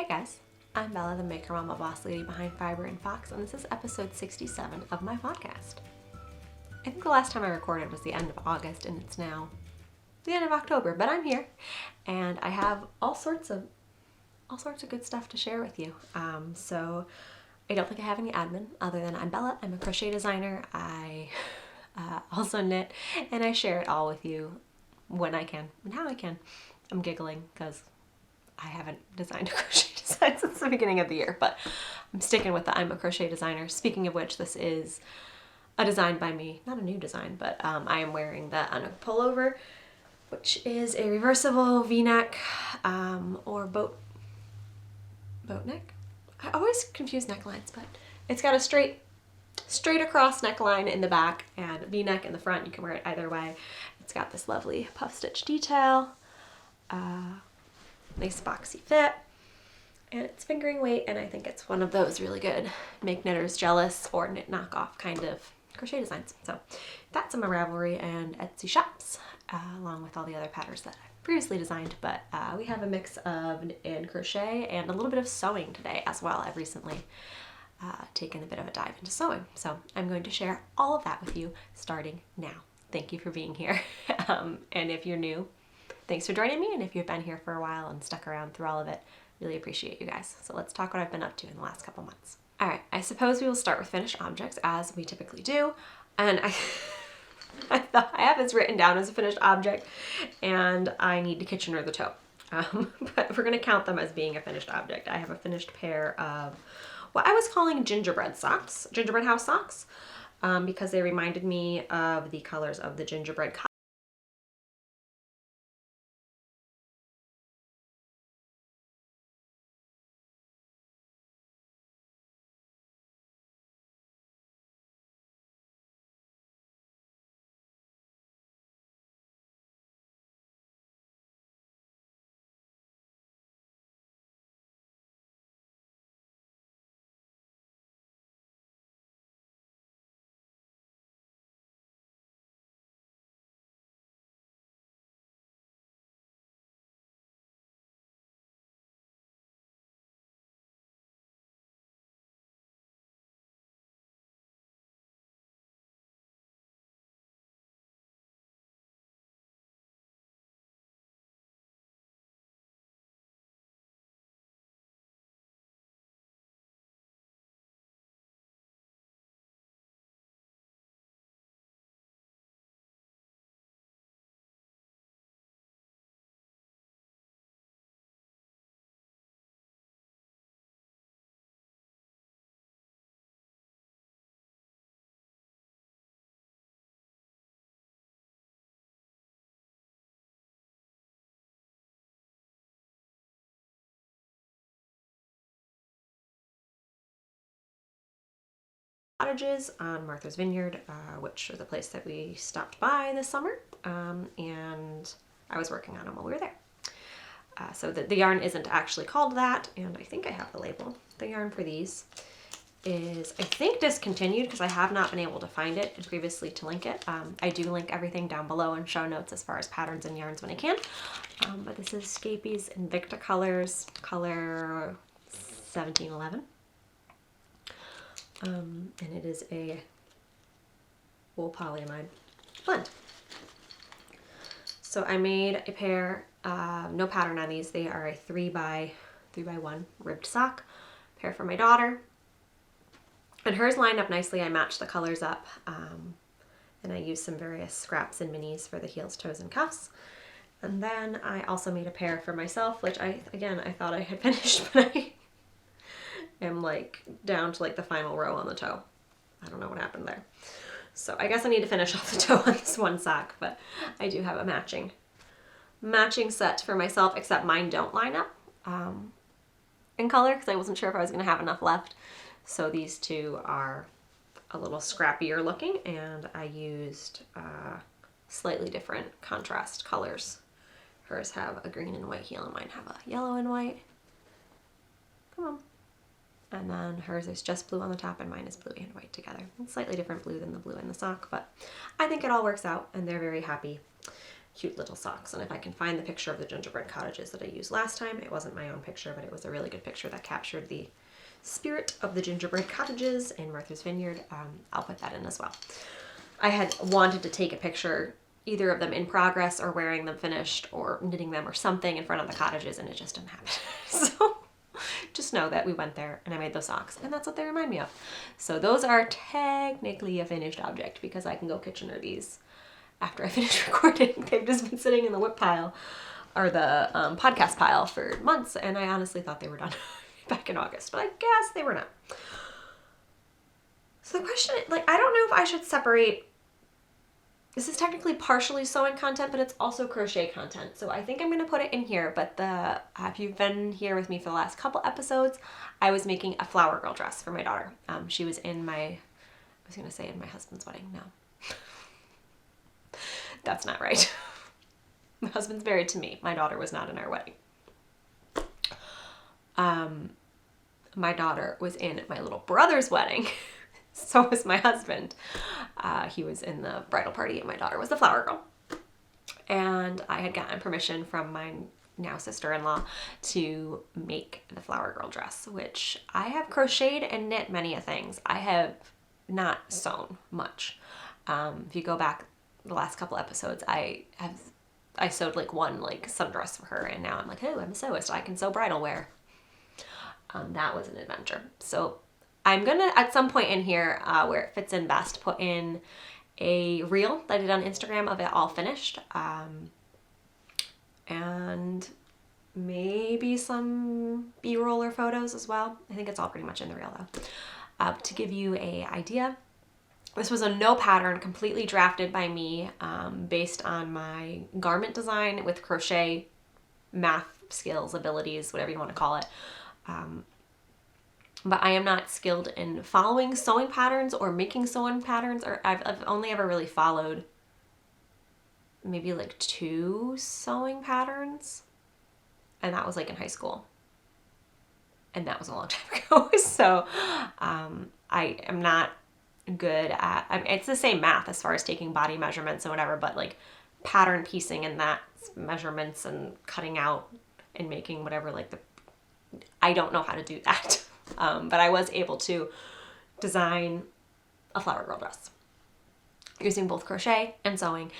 Hey guys, I'm Bella, the maker mama boss lady behind Fiber and Fox, and this is episode 67 of my podcast. I think the last time I recorded was the end of August, and it's now the end of October, but I'm here, and I have all sorts of good stuff to share with you. So I don't think I have any admin other than I'm Bella. I'm a crochet designer. I also knit, and I share it all with you when I can and how I can. I'm giggling because I haven't designed a crochet design since the beginning of the year, but I'm sticking with the I'm a crochet designer. Speaking of which, this is a design by me, not a new design, but I am wearing the Anuk pullover, which is a reversible V-neck or boat neck. I always confuse necklines, but it's got a straight across neckline in the back and V-neck in the front. You can wear it either way. It's got this lovely puff stitch detail. Nice boxy fit, and it's fingering weight, and I think it's one of those really good make knitters jealous or knit knockoff kind of crochet designs. So that's in my Ravelry and Etsy shops, along with all the other patterns that I've previously designed, but we have a mix of knit and crochet and a little bit of sewing today as well. I've recently taken a bit of a dive into sewing, so I'm going to share all of that with you starting now. Thank you for being here, and if you're new, thanks for joining me, and if you've been here for a while and stuck around through all of it, really appreciate you guys. So let's talk what I've been up to in the last couple months. All right, I suppose we will start with finished objects as we typically do, and I thought I have this written down as a finished object, and I need to Kitchener the toe, but we're gonna count them as being a finished object. I have a finished pair of what I was calling gingerbread house socks, because they reminded me of the colors of the gingerbread cottages on Martha's Vineyard, which was a place that we stopped by this summer, and I was working on them while we were there. So the yarn isn't actually called that, and I think I have the label. The yarn for these is, I think, discontinued because I have not been able to find it previously to link it. I do link everything down below in show notes as far as patterns and yarns when I can. But this is Scapy's Invicta Colors, color 1711. And it is a wool polyamide blend. So I made a pair, no pattern on these. They are a 3x1 ribbed sock, pair for my daughter. And hers lined up nicely. I matched the colors up, and I used some various scraps and minis for the heels, toes, and cuffs. And then I also made a pair for myself, which I thought I had finished, but I am like down to like the final row on the toe. I don't know what happened there. So I guess I need to finish off the toe on this one sock, but I do have a matching set for myself, except mine don't line up in color because I wasn't sure if I was going to have enough left. So these two are a little scrappier looking, and I used slightly different contrast colors. Hers have a green and white heel, and mine have a yellow and white. Come on. And then hers is just blue on the top, and mine is blue and white together. It's slightly different blue than the blue in the sock, but I think it all works out, and they're very happy. cute little socks. And if I can find the picture of the gingerbread cottages that I used last time, it wasn't my own picture, but it was a really good picture that captured the spirit of the gingerbread cottages in Martha's Vineyard. I'll put that in as well. I had wanted to take a picture, either of them in progress or wearing them finished or knitting them or something in front of the cottages, and it just didn't happen. So just know that we went there and I made those socks, and that's what they remind me of. So those are technically a finished object because I can go Kitchener these after I finish recording. They've just been sitting in the whip pile or the podcast pile for months, and I honestly thought they were done back in August, but I guess they were not. So the question, like, I don't know if I should separate. This is technically partially sewing content, but it's also crochet content. So I think I'm going to put it in here, but if you've been here with me for the last couple episodes, I was making a flower girl dress for my daughter. She was in my husband's wedding. No. That's not right. My husband's married to me. My daughter was not in our wedding. My daughter was in my little brother's wedding. So was my husband. He was in the bridal party and my daughter was the flower girl. And I had gotten permission from my now sister-in-law to make the flower girl dress, which I have crocheted and knit many a things. I have not sewn much. If you go back the last couple episodes, I sewed like one like sundress for her, and now I'm like, oh, I'm a sewist. I can sew bridal wear. That was an adventure. So I'm gonna, at some point in here, where it fits in best, put in a reel that I did on Instagram of it all finished, and maybe some B-roll or photos as well. I think it's all pretty much in the reel though. To give you an idea, this was a no pattern, completely drafted by me, based on my garment design with crochet math skills, abilities, whatever you want to call it. But I am not skilled in following sewing patterns or making sewing patterns, or I've only ever really followed maybe like 2 sewing patterns, and that was like in high school, and that was a long time ago. So I am not good at, I mean, it's the same math as far as taking body measurements and whatever, but like pattern piecing and that measurements and cutting out and making whatever, like I don't know how to do that. But I was able to design a flower girl dress using both crochet and sewing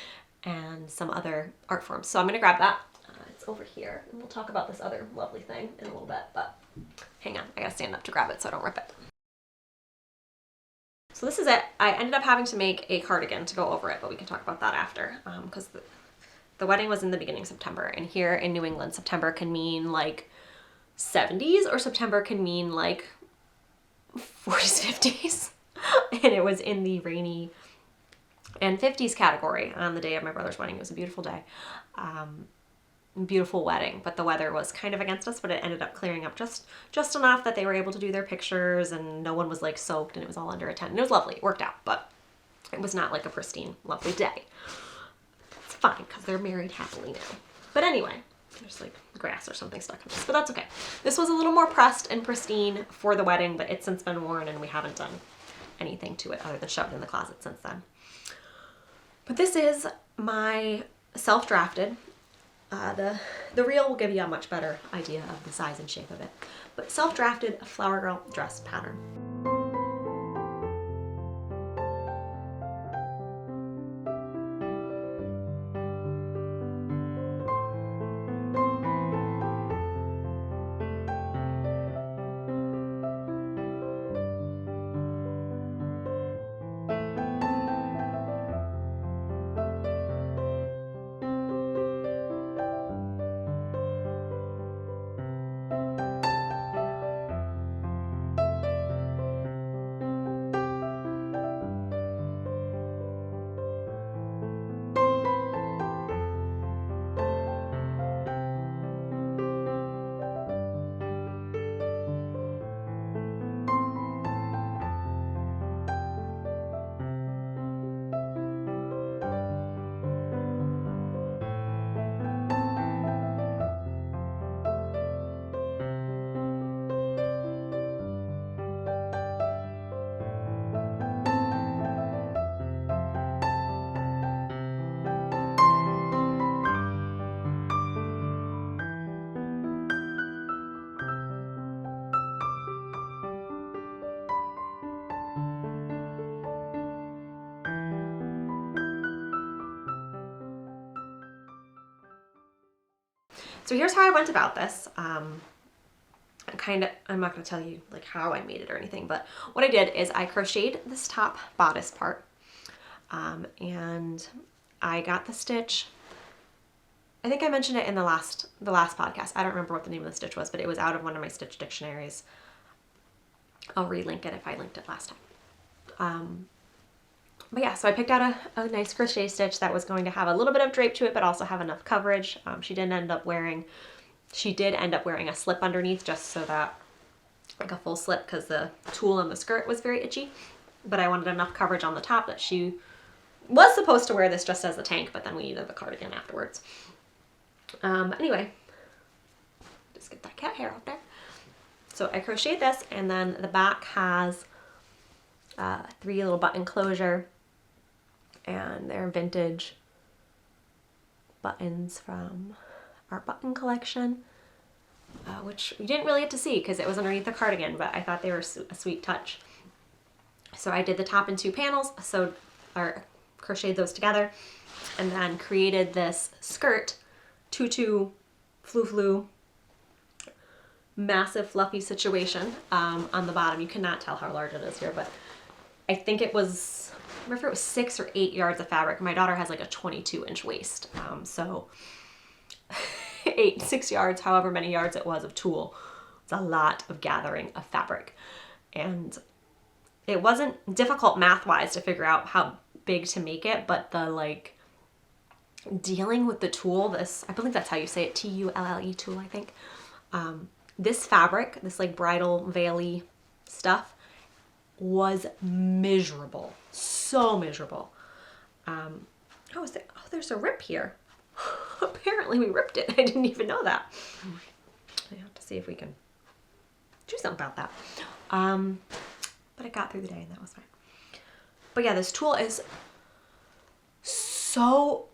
and some other art forms. So I'm going to grab that. It's over here, and we'll talk about this other lovely thing in a little bit, but hang on. I got to stand up to grab it so I don't rip it. So this is it. I ended up having to make a cardigan to go over it, but we can talk about that after, because the wedding was in the beginning of September, and here in New England, September can mean like 70s, or September can mean like 40s, 50s. And it was in the rainy and 50s category on the day of my brother's wedding. It was a beautiful day. Beautiful wedding, but the weather was kind of against us, but it ended up clearing up just enough that they were able to do their pictures and no one was like soaked, and it was all under a tent. And it was lovely. It worked out, but it was not like a pristine, lovely day. It's fine because they're married happily now. But anyway, there's like grass or something stuck in this, but that's okay. This was a little more pressed and pristine for the wedding, but it's since been worn and we haven't done anything to it other than shoved in the closet since then. But this is my self-drafted. The reel will give you a much better idea of the size and shape of it, but self-drafted flower girl dress pattern. So here's how I went about this. I'm not going to tell you like how I made it or anything, but what I did is I crocheted this top bodice part, and I got the stitch. I think I mentioned it in the last podcast. I don't remember what the name of the stitch was, but it was out of one of my stitch dictionaries. I'll relink it if I linked it last time. But yeah, so I picked out a nice crochet stitch that was going to have a little bit of drape to it, but also have enough coverage. She did end up wearing a slip underneath, just so that, like a full slip, because the tulle on the skirt was very itchy. But I wanted enough coverage on the top that she was supposed to wear this just as a tank, but then we needed the cardigan afterwards. Anyway, just get that cat hair out there. So I crocheted this, and then the back has 3 little button closure, and they're vintage buttons from our button collection, which you didn't really get to see because it was underneath the cardigan, but I thought they were a sweet touch. So I did the top in 2 panels, crocheted those together, and then created this skirt, tutu, flu, massive fluffy situation on the bottom. You cannot tell how large it is here, but I think it was, I remember it was 6 or 8 yards of fabric. My daughter has like a 22-inch waist, so 6 yards, however many yards it was of tulle. It's a lot of gathering of fabric, and it wasn't difficult math-wise to figure out how big to make it, but the like dealing with the tulle, this, I believe that's how you say it, T-U-L-L-E, tulle, I think. This fabric, this like bridal veil-y stuff, was miserable. So miserable. There's a rip here. Apparently we ripped it. I didn't even know that. I have to see if we can do something about that. But I got through the day and that was fine. But yeah, this tulle is so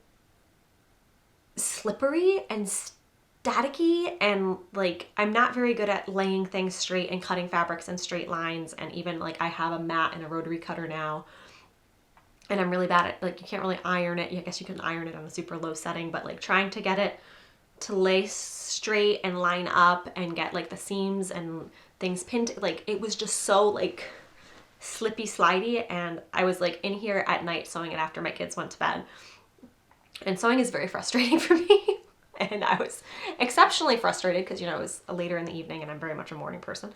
slippery and staticky, and like I'm not very good at laying things straight and cutting fabrics in straight lines, and even like I have a mat and a rotary cutter now, and I'm really bad at, like, you can't really iron it. I guess you can iron it on a super low setting, but like trying to get it to lay straight and line up and get like the seams and things pinned, like it was just so like slippy slidey. And I was like in here at night sewing it after my kids went to bed, and sewing is very frustrating for me. And I was exceptionally frustrated because, you know, it was later in the evening and I'm very much a morning person.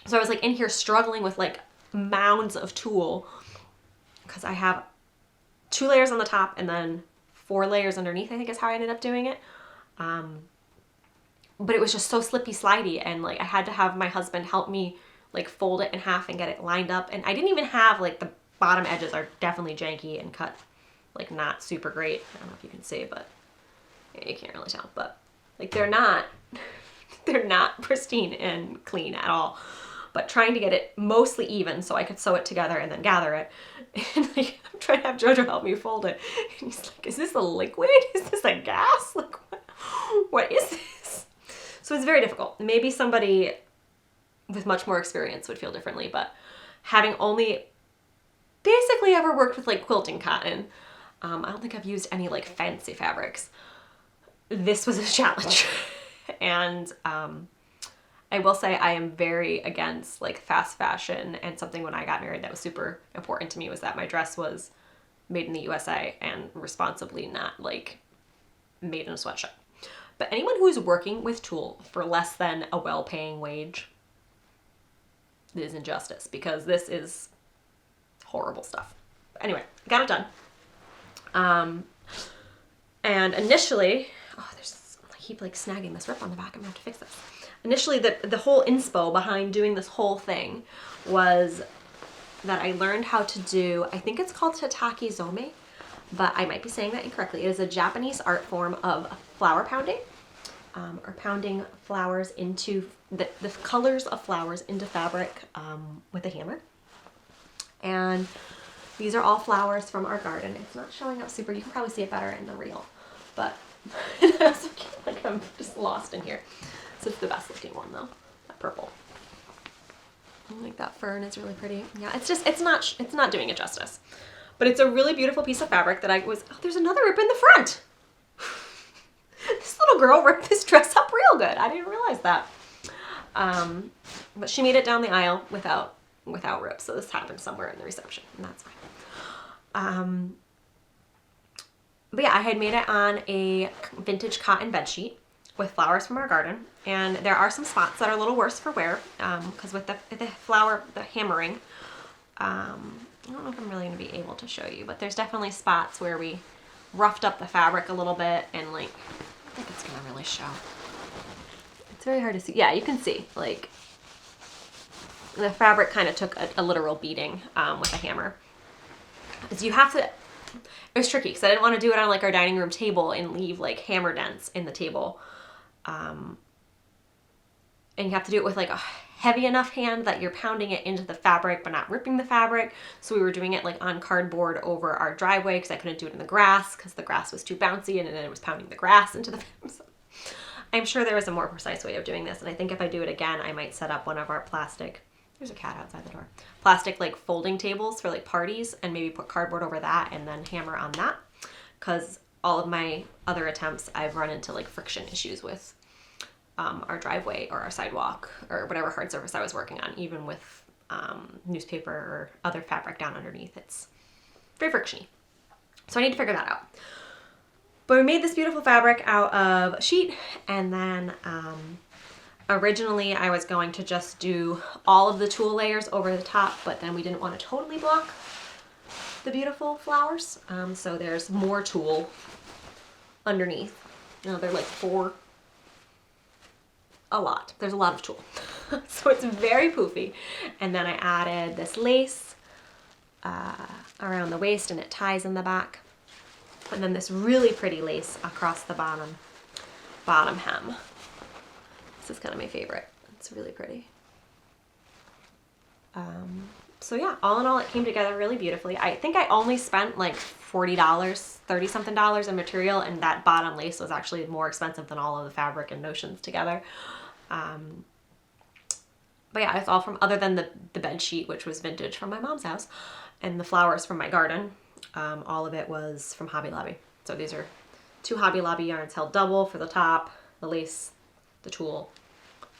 So I was like in here struggling with like mounds of tulle because I have 2 layers on the top and then 4 layers underneath, I think is how I ended up doing it. But it was just so slippy slidey, and like I had to have my husband help me like fold it in half and get it lined up. And I didn't even have, like, the bottom edges are definitely janky and cut like not super great. I don't know if you can see, but you can't really tell, but like they're not pristine and clean at all. But trying to get it mostly even so I could sew it together and then gather it. And like I'm trying to have Jojo help me fold it. And he's like, is this a liquid? Is this a gas? Like what is this? So it's very difficult. Maybe somebody with much more experience would feel differently, but having only basically ever worked with like quilting cotton, I don't think I've used any like fancy fabrics. This was a challenge. And I will say I am very against like fast fashion, and something when I got married that was super important to me was that my dress was made in the USA and responsibly, not like made in a sweatshop. But anyone who's working with tulle for less than a well-paying wage is injustice, because this is horrible stuff. But anyway, I got it done. And initially, I keep like snagging this rip on the back. I'm gonna have to fix this. Initially, the whole inspo behind doing this whole thing was that I learned how to do, I think it's called tataki zome, but I might be saying that incorrectly. It is a Japanese art form of flower pounding, or pounding flowers into, the colors of flowers into fabric with a hammer. And these are all flowers from our garden. It's not showing up super, you can probably see it better in the reel, but I also feel like I'm just lost in here. So it's the best looking one though, that purple. I like that fern is really pretty. Yeah, it's not doing it justice. But it's a really beautiful piece of fabric that oh, there's another rip in the front. This little wow, girl, ripped this dress up real good. I didn't realize that. But she made it down the aisle without rips. So this happened somewhere in the reception, and that's fine. But yeah, I had made it on a vintage cotton bedsheet with flowers from our garden. And there are some spots that are a little worse for wear, because with the hammering, I don't know if I'm really going to be able to show you, but there's definitely spots where we roughed up the fabric a little bit, and like, I think it's going to really show. It's very hard to see. Yeah, you can see, like, the fabric kind of took a literal beating with a hammer. Because you have to, it was tricky because I didn't want to do it on like our dining room table and leave like hammer dents in the table. And you have to do it with like a heavy enough hand that you're pounding it into the fabric but not ripping the fabric. So we were doing it like on cardboard over our driveway because I couldn't do it in the grass because the grass was too bouncy, and then it was pounding the grass into the so I'm sure there is a more precise way of doing this, and I think if I do it again, I might set up one of our plastic, there's a cat outside the door, plastic like folding tables for like parties, and maybe put cardboard over that and then hammer on that, because all of my other attempts I've run into like friction issues with our driveway or our sidewalk or whatever hard surface I was working on, even with newspaper or other fabric down underneath. It's very frictiony. So I need to figure that out. But we made this beautiful fabric out of a sheet, and then originally I was going to just do all of the tulle layers over the top, but then we didn't want to totally block the beautiful flowers. So there's more tulle underneath. You know, they're like there's a lot of tulle. So it's very poofy. And then I added this lace around the waist, and it ties in the back. And then this really pretty lace across the bottom hem. This is kind of my favorite. It's really pretty. So yeah, all in all, it came together really beautifully. I think I only spent like $40, $30-something in material, and that bottom lace was actually more expensive than all of the fabric and notions together. But yeah, it's all from, other than the bed sheet, which was vintage from my mom's house, and the flowers from my garden. All of it was from Hobby Lobby. So these are 2 Hobby Lobby yarns held double for the top, the lace, the tulle,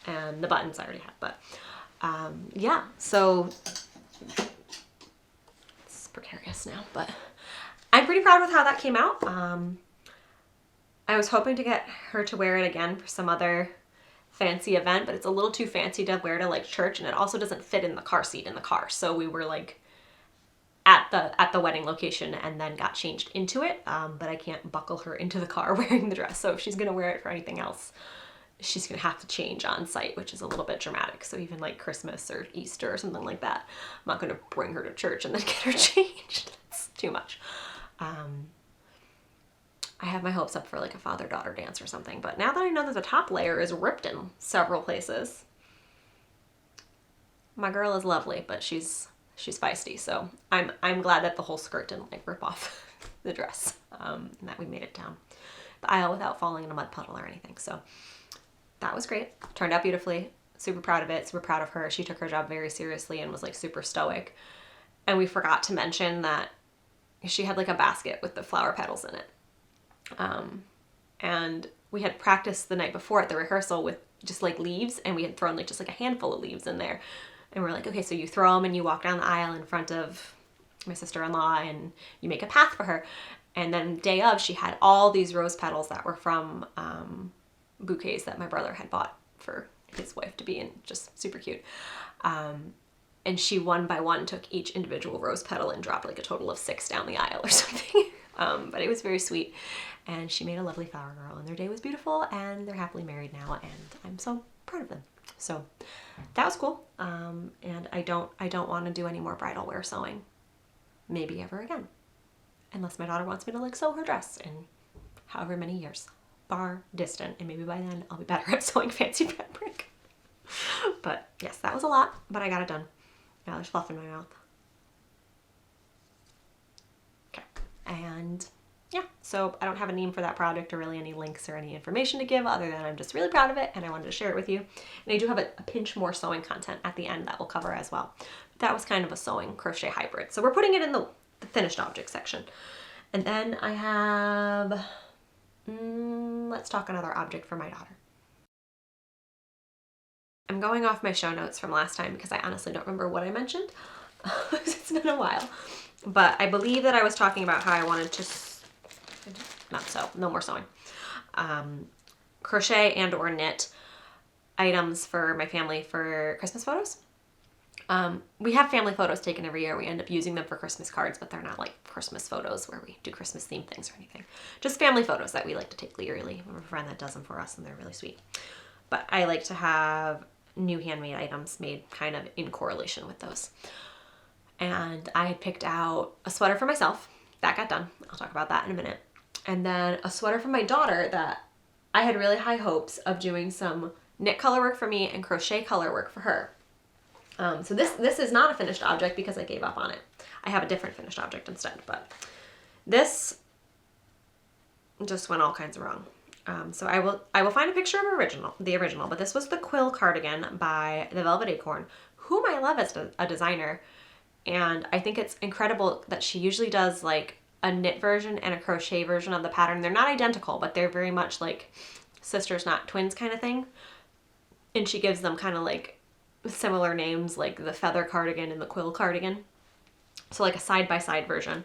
and the buttons I already had. But yeah, so it's precarious now, but I'm pretty proud with how that came out. I was hoping to get her to wear it again for some other fancy event, but it's a little too fancy to wear to like church, and it also doesn't fit in the car seat in the car. So we were like at the wedding location and then got changed into it, but I can't buckle her into the car wearing the dress. So if she's gonna wear it for anything else, she's gonna have to change on site, which is a little bit dramatic. So even like Christmas or Easter or something like that, I'm not gonna bring her to church and then get her changed. That's too much. I have my hopes up for like a father-daughter dance or something, but now that I know that the top layer is ripped in several places, my girl is lovely, but she's feisty. So I'm glad that the whole skirt didn't like rip off the dress, and that we made it down the aisle without falling in a mud puddle or anything. So that was great. Turned out beautifully. Super proud of it. Super proud of her. She took her job very seriously and was like super stoic. And we forgot to mention that she had like a basket with the flower petals in it. And we had practiced the night before at the rehearsal with just like leaves, and we had thrown like just like a handful of leaves in there. And we're like, okay, so you throw them and you walk down the aisle in front of my sister-in-law and you make a path for her. And then day of, she had all these rose petals that were from bouquets that my brother had bought for his wife to be in, just super cute. And she one by one took each individual rose petal and dropped like a total of 6 down the aisle or something. But it was very sweet, and she made a lovely flower girl, and their day was beautiful, and they're happily married now, and I'm so proud of them. So that was cool. And I don't want to do any more bridal wear sewing, maybe ever again, unless my daughter wants me to like sew her dress in however many years, far distant, and maybe by then I'll be better at sewing fancy fabric. But yes, that was a lot, but I got it done. Now there's fluff in my mouth. Okay, and yeah, so I don't have a name for that project or really any links or any information to give other than I'm just really proud of it and I wanted to share it with you. And I do have a pinch more sewing content at the end that we'll cover as well. But that was kind of a sewing crochet hybrid. So we're putting it in the finished object section. And then I have let's talk another object for my daughter. I'm going off my show notes from last time because I honestly don't remember what I mentioned. It's been a while. But I believe that I was talking about how I wanted to, not sew, no more sewing, crochet and or knit items for my family for Christmas photos. We have family photos taken every year. We end up using them for Christmas cards, but they're not like Christmas photos where we do Christmas themed things or anything. Just family photos that we like to take yearly. We have a friend that does them for us and they're really sweet. But I like to have new handmade items made kind of in correlation with those. And I had picked out a sweater for myself. That got done. I'll talk about that in a minute. And then a sweater for my daughter that I had really high hopes of doing some knit color work for me and crochet color work for her. So this is not a finished object because I gave up on it. I have a different finished object instead, but this just went all kinds of wrong. So I will find a picture of the original, but this was the quill cardigan by the Velvet Acorn, whom I love as a designer. And I think it's incredible that she usually does like a knit version and a crochet version of the pattern. They're not identical, but they're very much like sisters, not twins kind of thing. And she gives them kind of like similar names, like the feather cardigan and the quill cardigan. So like a side-by-side version.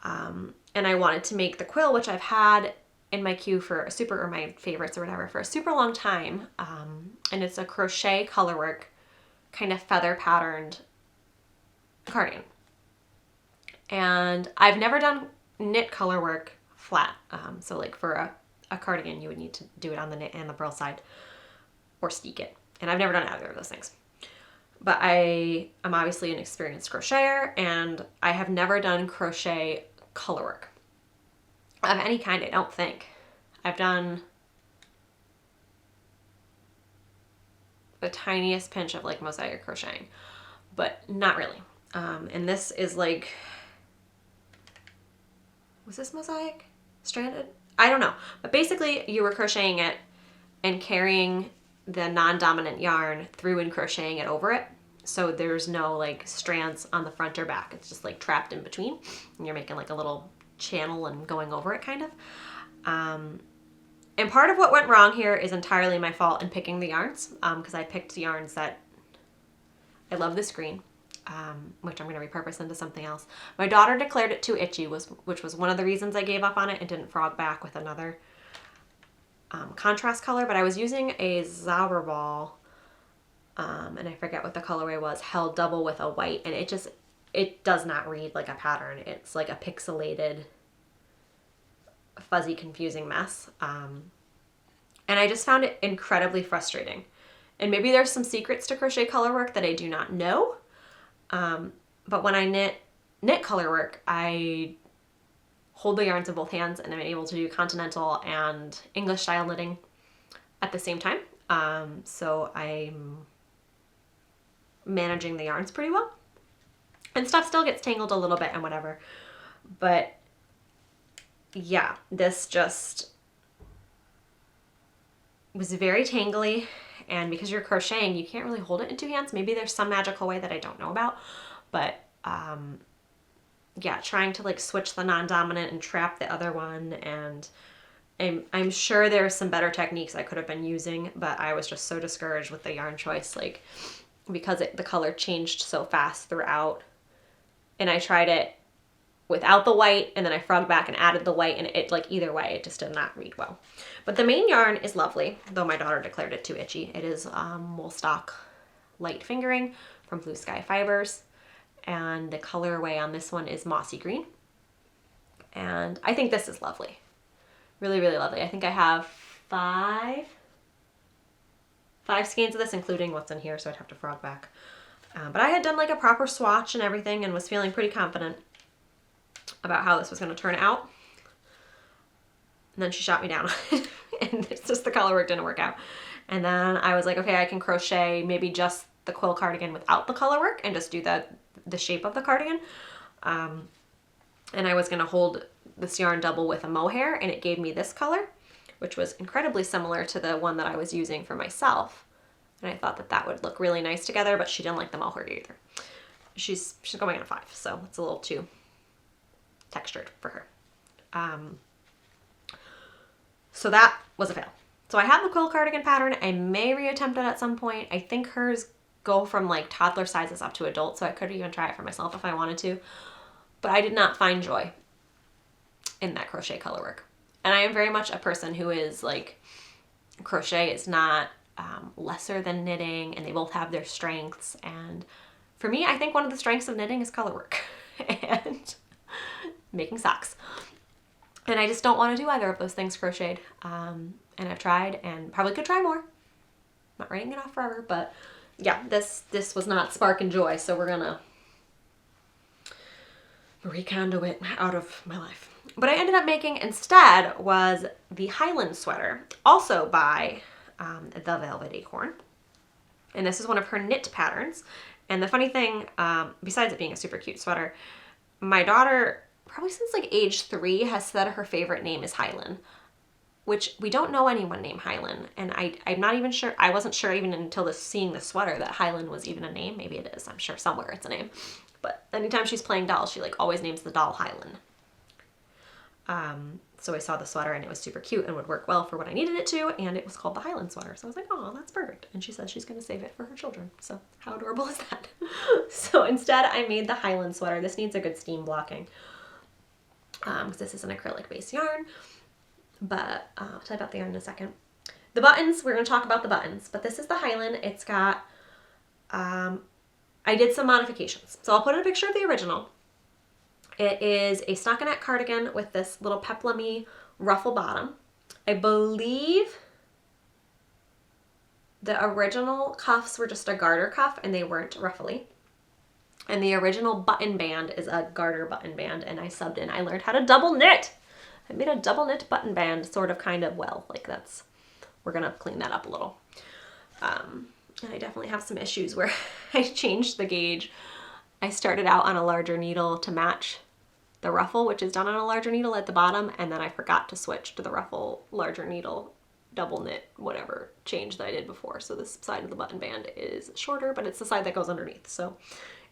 And I wanted to make the quill, which I've had in my queue for or my favorites or whatever for a super long time. And it's a crochet colorwork kind of feather patterned cardigan. And I've never done knit color work flat. So like for a cardigan, you would need to do it on the knit and the purl side or steek it. And I've never done either of those things. But I am obviously an experienced crocheter and I have never done crochet color work of any kind, I don't think. I've done the tiniest pinch of like mosaic crocheting, but not really. And this is like, was this mosaic? Stranded? I don't know. But basically you were crocheting it and carrying the non-dominant yarn through and crocheting it over it. So there's no like strands on the front or back. It's just like trapped in between. And you're making like a little channel and going over it kind of. And part of what went wrong here is entirely my fault in picking the yarns. Because I picked yarns that, I love this green. Which I'm going to repurpose into something else. My daughter declared it too itchy, which was one of the reasons I gave up on it and didn't frog back with another contrast color. But I was using a Zauberball, and I forget what the colorway was, held double with a white, and it does not read like a pattern. It's like a pixelated, fuzzy, confusing mess. And I just found it incredibly frustrating. And maybe there's some secrets to crochet color work that I do not know. But when I knit color work, I hold the yarns in both hands and I'm able to do continental and English style knitting at the same time. So I'm managing the yarns pretty well. And stuff still gets tangled a little bit and whatever. But yeah, this just was very tangly. And because you're crocheting, you can't really hold it in two hands. Maybe there's some magical way that I don't know about. But yeah, trying to like switch the non-dominant and trap the other one. And I'm sure there's some better techniques I could have been using, but I was just so discouraged with the yarn choice, like because the color changed so fast throughout. And I tried it without the white, and then I frogged back and added the white, and it like either way, it just did not read well. But the main yarn is lovely, though my daughter declared it too itchy. It is Woolstock Light Fingering from Blue Sky Fibers, and the colorway on this one is Mossy Green. And I think this is lovely. Really, really lovely. I think I have five skeins of this, including what's in here, so I'd have to frog back. But I had done like a proper swatch and everything and was feeling pretty confident about how this was going to turn out. And then she shot me down and it's just the color work didn't work out. And then I was like, okay, I can crochet maybe just the quill cardigan without the color work and just do the shape of the cardigan. And I was going to hold this yarn double with a mohair, and it gave me this color, which was incredibly similar to the one that I was using for myself. And I thought that would look really nice together, but she didn't like the mohair either. She's going on a 5, so it's a little too textured for her. So that was a fail. So I have the quill cardigan pattern. I may reattempt it at some point. I think hers go from like toddler sizes up to adult, so I could even try it for myself if I wanted to. But I did not find joy in that crochet color work. And I am very much a person who is like, crochet is not lesser than knitting, and they both have their strengths. And for me, I think one of the strengths of knitting is color work and making socks. And I just don't want to do either of those things crocheted. And I've tried and probably could try more. Not writing it off forever, but yeah, this was not sparking joy, so we're gonna Marie Kondo it out of my life. What I ended up making instead was the Highland sweater, also by the Velvet Acorn. And this is one of her knit patterns. And the funny thing, besides it being a super cute sweater, my daughter, probably since like age 3, has said her favorite name is Highland, which we don't know anyone named Highland. And I'm not even sure, I wasn't sure even until seeing the sweater that Highland was even a name. Maybe it is, I'm sure somewhere it's a name. But anytime she's playing dolls, she like always names the doll Highland. So I saw the sweater and it was super cute and would work well for what I needed it to, and it was called the Highland sweater. So I was like, oh, that's perfect. And she said she's going to save it for her children. So how adorable is that? So instead I made the Highland sweater. This needs a good steam blocking because this is an acrylic based yarn, but I'll tell you about the yarn in a second. The buttons, we're going to talk about the buttons, but this is the Highland. It's got, I did some modifications. So I'll put in a picture of the original. It is a stockinette cardigan with this little peplum-y ruffle bottom. I believe the original cuffs were just a garter cuff and they weren't ruffly. And the original button band is a garter button band, and I subbed in. I learned how to double knit. I made a double knit button band sort of kind of well. Like that's, we're going to clean that up a little. And I definitely have some issues where I changed the gauge. I started out on a larger needle to match the ruffle, which is done on a larger needle at the bottom, and then I forgot to switch to the ruffle larger needle double knit whatever change that I did before. So this side of the button band is shorter, but it's the side that goes underneath, so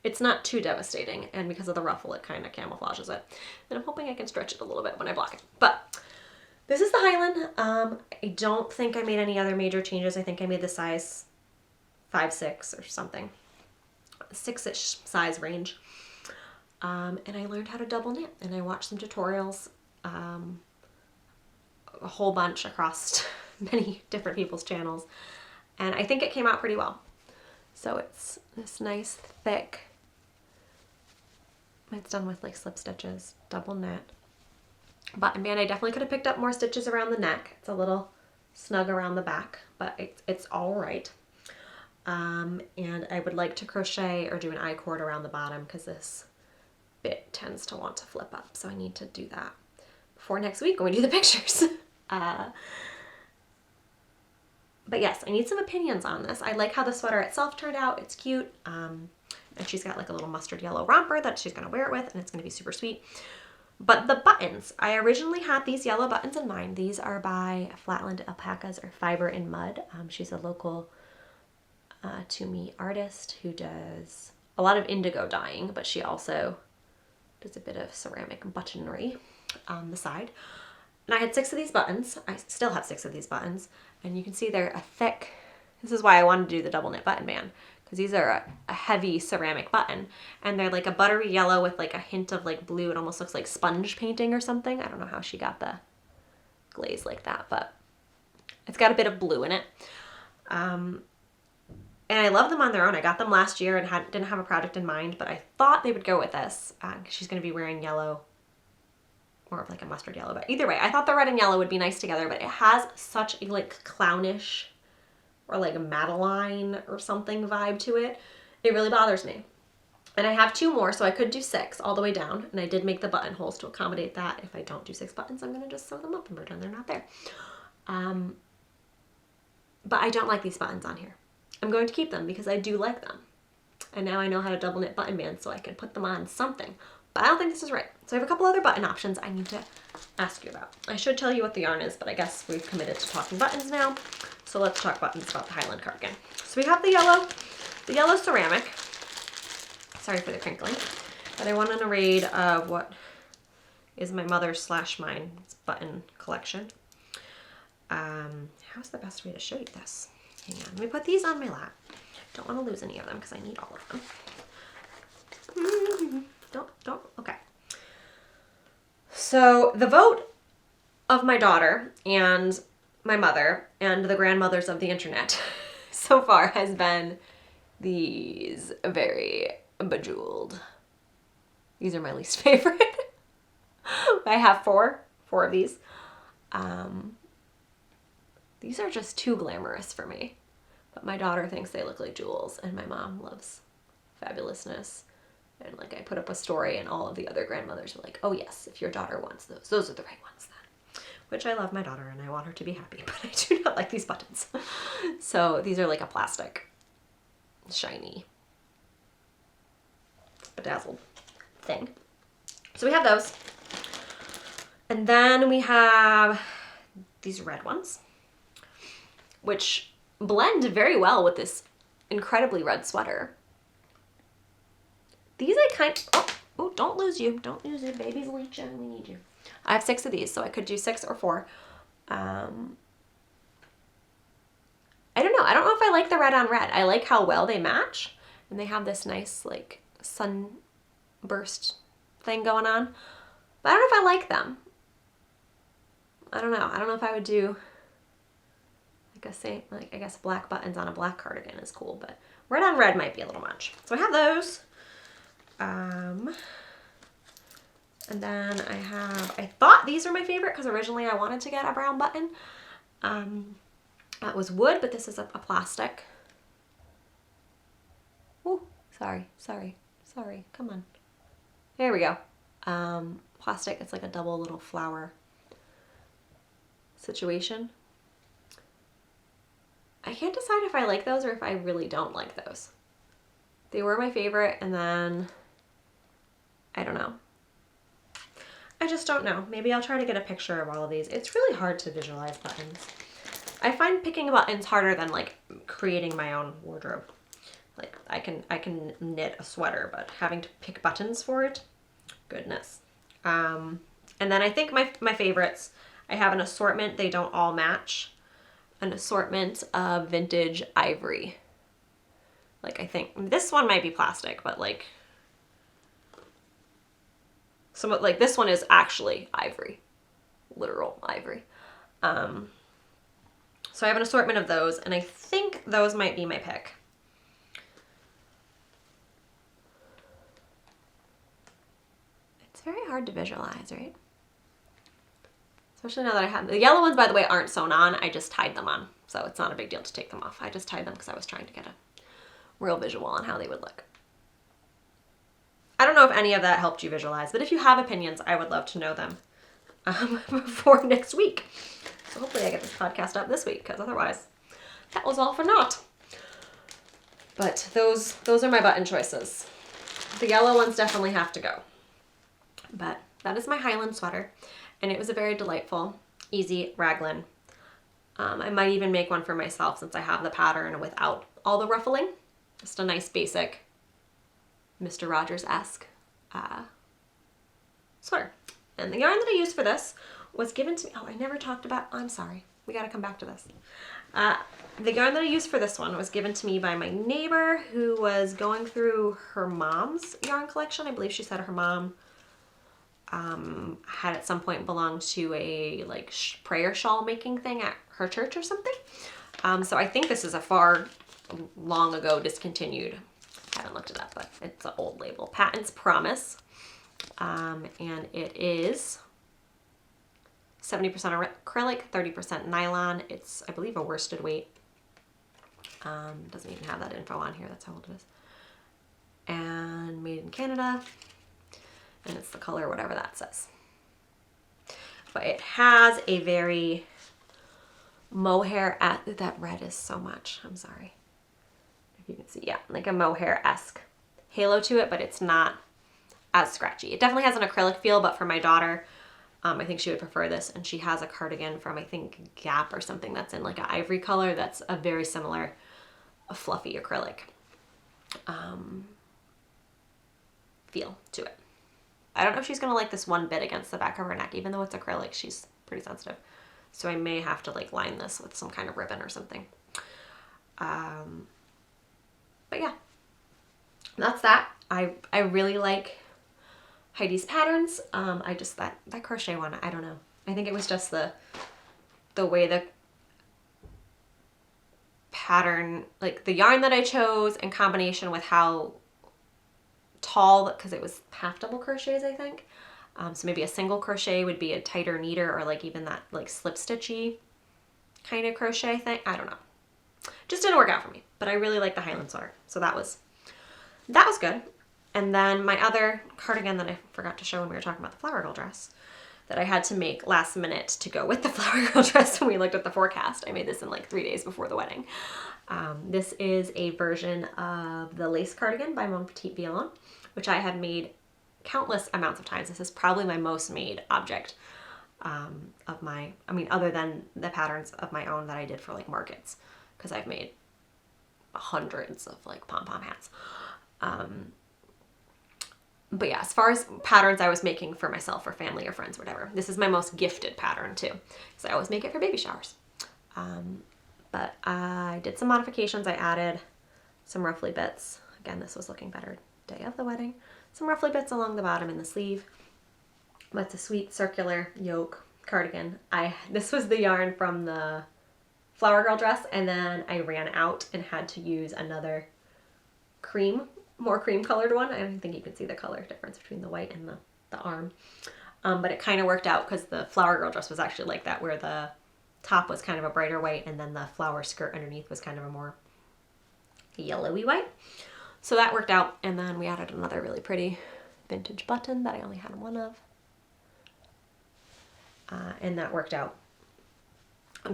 it's not too devastating, and because of the ruffle it kind of camouflages it, and I'm hoping I can stretch it a little bit when I block it. But this is the Highland. I don't think I made any other major changes. I think I made the size 5-6 or something, 6-ish size range. And I learned how to double knit, and I watched some tutorials, a whole bunch across many different people's channels, and I think it came out pretty well. So it's this nice thick, it's done with like slip stitches, double knit button band. I definitely could have picked up more stitches around the neck. It's a little snug around the back, but it's all right. And I would like to crochet or do an I-cord around the bottom because this bit tends to want to flip up. So I need to do that before next week when we do the pictures. But yes, I need some opinions on this. I like how the sweater itself turned out. It's cute. And she's got like a little mustard yellow romper that she's going to wear it with, and it's going to be super sweet. But the buttons, I originally had these yellow buttons in mind. These are by Flatland Alpacas or Fiber in Mud. She's a local to me artist who does a lot of indigo dyeing, but she also does a bit of ceramic buttonry on the side. And I had 6 of these buttons. I still have 6 of these buttons, and you can see they're a thick, this is why I wanted to do the double knit button band, because these are a heavy ceramic button, and they're like a buttery yellow with like a hint of like blue. It almost looks like sponge painting or something. I don't know how she got the glaze like that, but it's got a bit of blue in it. And I love them on their own. I got them last year and didn't have a project in mind, but I thought they would go with this because she's going to be wearing yellow, more of like a mustard yellow. But either way, I thought the red and yellow would be nice together, but it has such a like clownish or like a Madeline or something vibe to it. It really bothers me. And I have 2 more, so I could do 6 all the way down. And I did make the buttonholes to accommodate that. If I don't do 6 buttons, I'm going to just sew them up and pretend they're not there. But I don't like these buttons on here. I'm going to keep them because I do like them. And now I know how to double knit button bands, so I can put them on something. But I don't think this is right. So I have a couple other button options I need to ask you about. I should tell you what the yarn is, but I guess we've committed to talking buttons now. So let's talk buttons about the Highland cardigan. So we have the yellow ceramic. Sorry for the crinkling. But I went on a raid of what is my mother's / mine's button collection. How's the best way to show you this? Hang on, let me put these on my lap. Don't want to lose any of them because I need all of them. Okay. So the vote of my daughter and my mother and the grandmothers of the internet so far has been these very bejeweled. These are my least favorite. I have four of these. These are just too glamorous for me. But my daughter thinks they look like jewels, and my mom loves fabulousness. And like I put up a story and all of the other grandmothers were like, oh yes, if your daughter wants those are the right ones then. Which I love my daughter and I want her to be happy, but I do not like these buttons. So these are like a plastic, shiny, bedazzled thing. So we have those. And then we have these red ones, which blend very well with this incredibly red sweater. These oh, don't lose you. Don't lose it. Baby's leeching. We need you. I have 6 of these, so I could do 6 or 4. I don't know. I don't know if I like the red on red. I like how well they match, and they have this nice like sunburst thing going on. But I don't know if I like them. I don't know. I don't know if I would do I guess black buttons on a black cardigan is cool, but red on red might be a little much. So I have those. And then I thought these were my favorite because originally I wanted to get a brown button. That was wood, but this is a plastic. Ooh, sorry. Come on. There we go. Plastic, it's like a double little flower situation. I can't decide if I like those or if I really don't like those. They were my favorite, and then I don't know. I just don't know. Maybe I'll try to get a picture of all of these. It's really hard to visualize buttons. I find picking buttons harder than like creating my own wardrobe. Like I can knit a sweater, but having to pick buttons for it, goodness. And then I think my favorites, I have an assortment. They don't all match. An assortment of vintage ivory. Like I think this one might be plastic, but like somewhat like this one is actually ivory, literal ivory. So I have an assortment of those, and I think those might be my pick. It's very hard to visualize, right? Especially now that I have the yellow ones, by the way, aren't sewn on. I just tied them on, so it's not a big deal to take them off. I just tied them because I was trying to get a real visual on how they would look. I don't know if any of that helped you visualize, but if you have opinions, I would love to know them before next week. So hopefully I get this podcast up this week, because otherwise that was all for naught. But those are my button choices. The yellow ones definitely have to go. But that is my Highland sweater. And it was a very delightful, easy raglan. I might even make one for myself since I have the pattern without all the ruffling. Just a nice basic Mr. Rogers-esque sweater. And the yarn that I used for this was given to me. Oh, I never talked about, I'm sorry. We got to come back to this. The yarn that I used for this one was given to me by my neighbor who was going through her mom's yarn collection. I believe she said her mom had at some point belonged to a like prayer shawl making thing at her church or something. So I think this is a far long ago discontinued. I haven't looked it up, but it's an old label. Patents Promise. And it is 70% acrylic, 30% nylon. It's, I believe, a worsted weight. Doesn't even have that info on here. That's how old it is. And made in Canada. And it's the color, whatever that says. But it has a very mohair, that red is so much, I'm sorry. If you can see, yeah, like a mohair-esque halo to it, but it's not as scratchy. It definitely has an acrylic feel, but for my daughter, I think she would prefer this. And she has a cardigan from, I think, Gap or something that's in like an ivory color that's a very similar, fluffy acrylic feel to it. I don't know if she's going to like this one bit against the back of her neck. Even though it's acrylic, she's pretty sensitive. So I may have to like line this with some kind of ribbon or something. But yeah, that's that. I really like Heidi's patterns. I just, that crochet one, I don't know. I think it was just the way the pattern, like the yarn that I chose in combination with how tall, because it was half double crochets, I think. So maybe a single crochet would be a tighter neater, or like even that like slip stitchy kind of crochet thing. I don't know. Just didn't work out for me, but I really like the Highland sweater. So that was good. And then my other cardigan that I forgot to show when we were talking about the Flower Girl dress that I had to make last minute to go with the Flower Girl dress when we looked at the forecast. I made this in like 3 days before the wedding. This is a version of the lace cardigan by Mon Petit Violon, which I have made countless amounts of times. This is probably my most made object other than the patterns of my own that I did for like markets, because I've made hundreds of like pom-pom hats. But yeah, as far as patterns I was making for myself or family or friends, whatever, this is my most gifted pattern too, because I always make it for baby showers. But I did some modifications. I added some ruffly bits. Again, this was looking better day of the wedding. Some ruffly bits along the bottom in the sleeve. But it's a sweet circular yoke cardigan. This was the yarn from the Flower Girl dress, and then I ran out and had to use another more cream colored one. I don't think you can see the color difference between the white and the arm. But it kind of worked out because the Flower Girl dress was actually like that, where the top was kind of a brighter white and then the flower skirt underneath was kind of a more yellowy white. So that worked out. And then we added another really pretty vintage button that I only had one of. And that worked out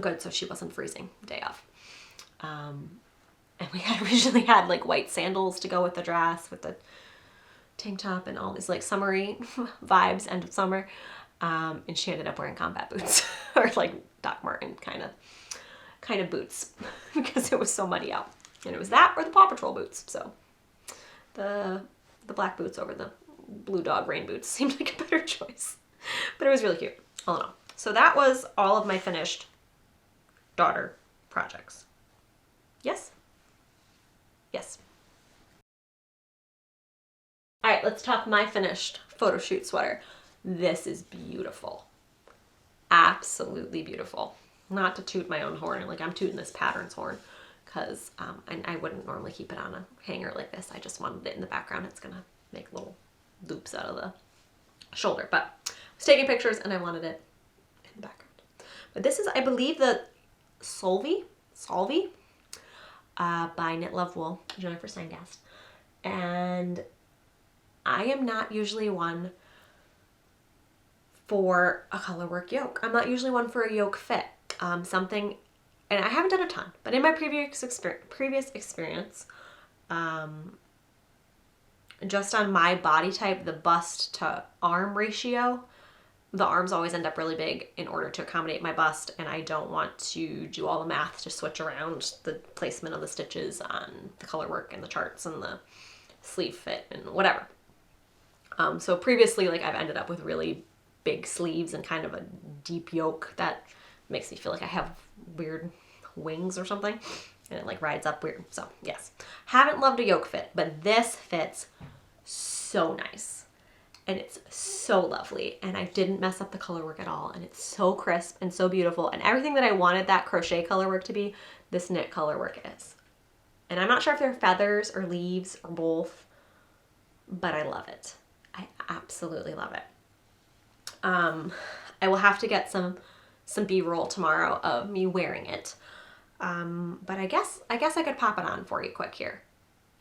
good, so she wasn't freezing day of. And we had originally had like white sandals to go with the dress, with the tank top and all these like summery vibes, end of summer. And she ended up wearing combat boots or like Doc Marten kind of boots because it was so muddy out. And it was that or the Paw Patrol boots. So the black boots over the blue dog rain boots seemed like a better choice. But it was really cute, all in all. So that was all of my finished daughter projects. Yes? Yes. All right, let's talk my finished photo shoot sweater. This is beautiful. Absolutely beautiful. Not to toot my own horn, like I'm tooting this pattern's horn, because I wouldn't normally keep it on a hanger like this. I just wanted it in the background. It's gonna make little loops out of the shoulder, but I was taking pictures and I wanted it in the background. But this is, I believe, the Solvi by Knit Love Wool, Jennifer Steingast. And I am not usually one for a colorwork yoke. I'm not usually one for a yoke fit. And I haven't done a ton, but in my previous experience, just on my body type, the bust to arm ratio, the arms always end up really big in order to accommodate my bust, and I don't want to do all the math to switch around the placement of the stitches on the colorwork and the charts and the sleeve fit and whatever. So previously, like, I've ended up with really big sleeves and kind of a deep yoke that makes me feel like I have weird wings or something, and it like rides up weird. So yes, haven't loved a yoke fit, but this fits so nice and it's so lovely, and I didn't mess up the color work at all, and it's so crisp and so beautiful, and everything that I wanted that crochet color work to be, this knit color work is. And I'm not sure if they're feathers or leaves or both, but I love it. I absolutely love it. I will have to get some B-roll tomorrow of me wearing it. But I guess I could pop it on for you quick here.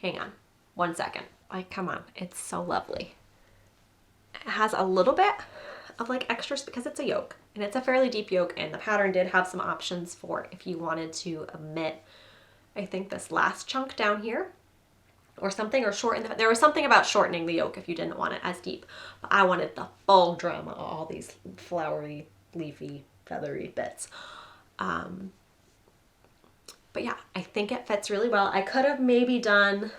Hang on 1 second. Like, come on. It's so lovely. It has a little bit of like extras because it's a yoke, and it's a fairly deep yoke, and the pattern did have some options for if you wanted to omit, I think, this last chunk down here or something, or shorten there was something about shortening the yoke if you didn't want it as deep. But I wanted the full drama, all these flowery, leafy, feathery bits. But yeah, I think it fits really well. I could have maybe done